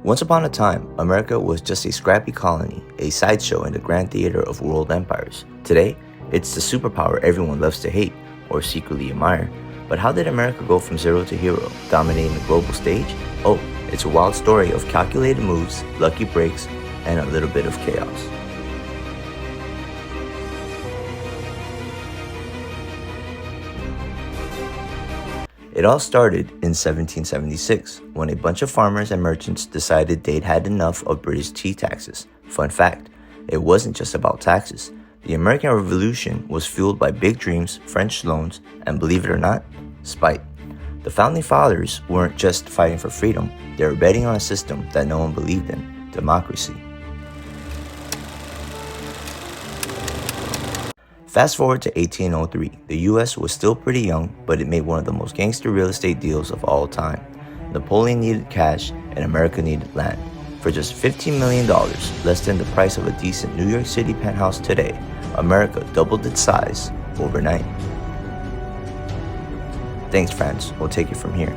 Once upon a time, America was just a scrappy colony, a sideshow in the grand theater of world empires. Today, it's the superpower everyone loves to hate, or secretly admire. But how did America go from zero to hero, dominating the global stage? Oh, it's a wild story of calculated moves, lucky breaks, and a little bit of chaos. It all started in 1776, when a bunch of farmers and merchants decided they'd had enough of British tea taxes. Fun fact, it wasn't just about taxes. The American Revolution was fueled by big dreams, French loans, and believe it or not, spite. The Founding Fathers weren't just fighting for freedom, they were betting on a system that no one believed in, democracy. Fast forward to 1803, the US was still pretty young, but it made one of the most gangster real estate deals of all time. Napoleon needed cash, and America needed land. For just $15 million, less than the price of a decent New York City penthouse today, America doubled its size overnight. Thanks, France. We'll take it from here.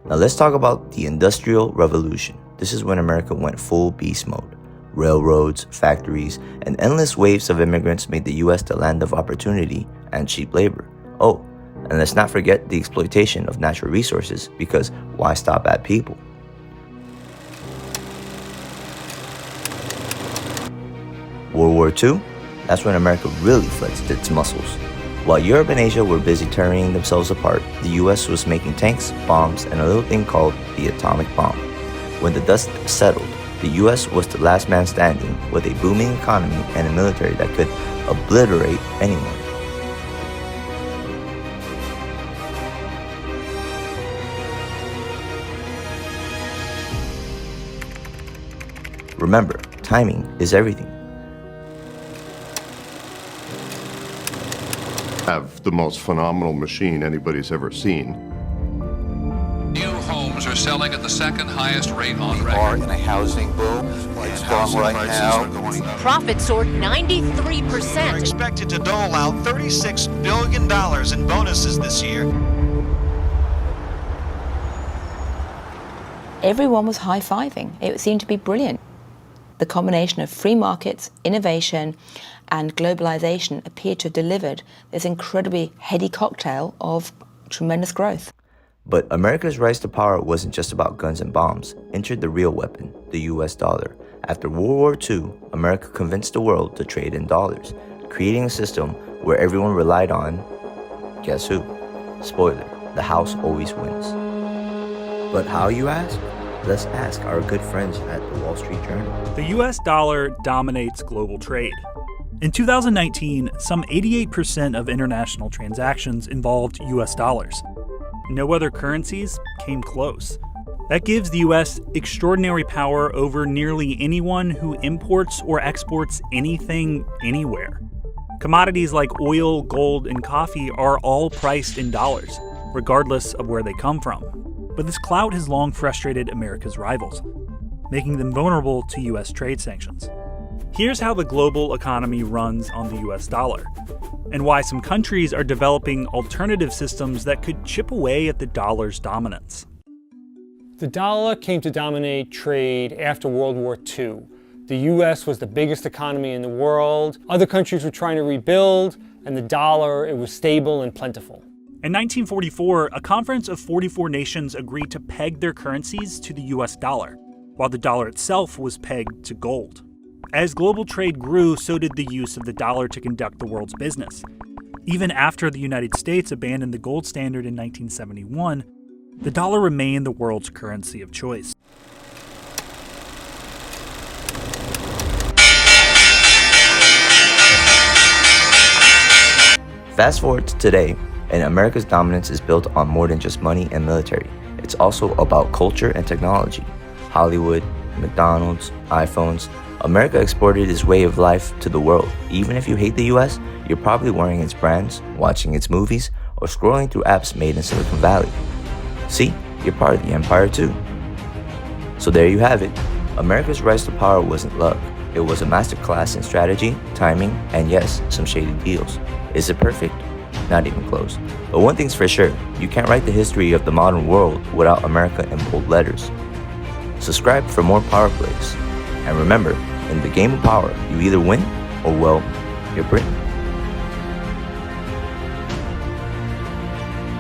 Now let's talk about the Industrial Revolution. This is when America went full beast mode. Railroads, factories, and endless waves of immigrants made the US the land of opportunity and cheap labor. Oh, and let's not forget the exploitation of natural resources, because why stop at people? World War II? That's when America really flexed its muscles. While Europe and Asia were busy tearing themselves apart, the US was making tanks, bombs, and a little thing called the atomic bomb. When the dust settled, the US was the last man standing, with a booming economy and a military that could obliterate anyone. Remember, timing is everything. Have the most phenomenal machine anybody's ever seen. New homes are selling at the second highest rate on We are record. in a housing boom. It's done right now. Profits soared Are 93%. expected to dole out $36 billion in bonuses this year. Everyone was high-fiving. It seemed to be brilliant. The combination of free markets, innovation, and globalization appeared to have delivered this incredibly heady cocktail of tremendous growth. But America's rise to power wasn't just about guns and bombs. Entered the real weapon, the US dollar. After World War II, America convinced the world to trade in dollars, creating a system where everyone relied on, guess who? Spoiler, the house always wins. But how, you ask? Let's ask our good friends at the Wall Street Journal. The US dollar dominates global trade. In 2019, some 88% of international transactions involved US dollars. No other currencies came close. That gives the US extraordinary power over nearly anyone who imports or exports anything anywhere. Commodities like oil, gold, and coffee are all priced in dollars, regardless of where they come from. But this clout has long frustrated America's rivals, making them vulnerable to US trade sanctions. Here's how the global economy runs on the US dollar, and why some countries are developing alternative systems that could chip away at the dollar's dominance. The dollar came to dominate trade after World War II. The US was the biggest economy in the world. Other countries were trying to rebuild, and the dollar, it was stable and plentiful. In 1944, a conference of 44 nations agreed to peg their currencies to the US dollar, while the dollar itself was pegged to gold. As global trade grew, so did the use of the dollar to conduct the world's business. Even after the United States abandoned the gold standard in 1971, the dollar remained the world's currency of choice. Fast forward to today, and America's dominance is built on more than just money and military. It's also about culture and technology. Hollywood, McDonald's, iPhones. America exported its way of life to the world. Even if you hate the US, you're probably wearing its brands, watching its movies, or scrolling through apps made in Silicon Valley. See, you're part of the empire too. So there you have it. America's rise to power wasn't luck. It was a masterclass in strategy, timing, and yes, some shady deals. Is it perfect? Not even close. But one thing's for sure, you can't write the history of the modern world without America in bold letters. Subscribe for more power plays. And remember, in the game of power, you either win or, well, you're Britain.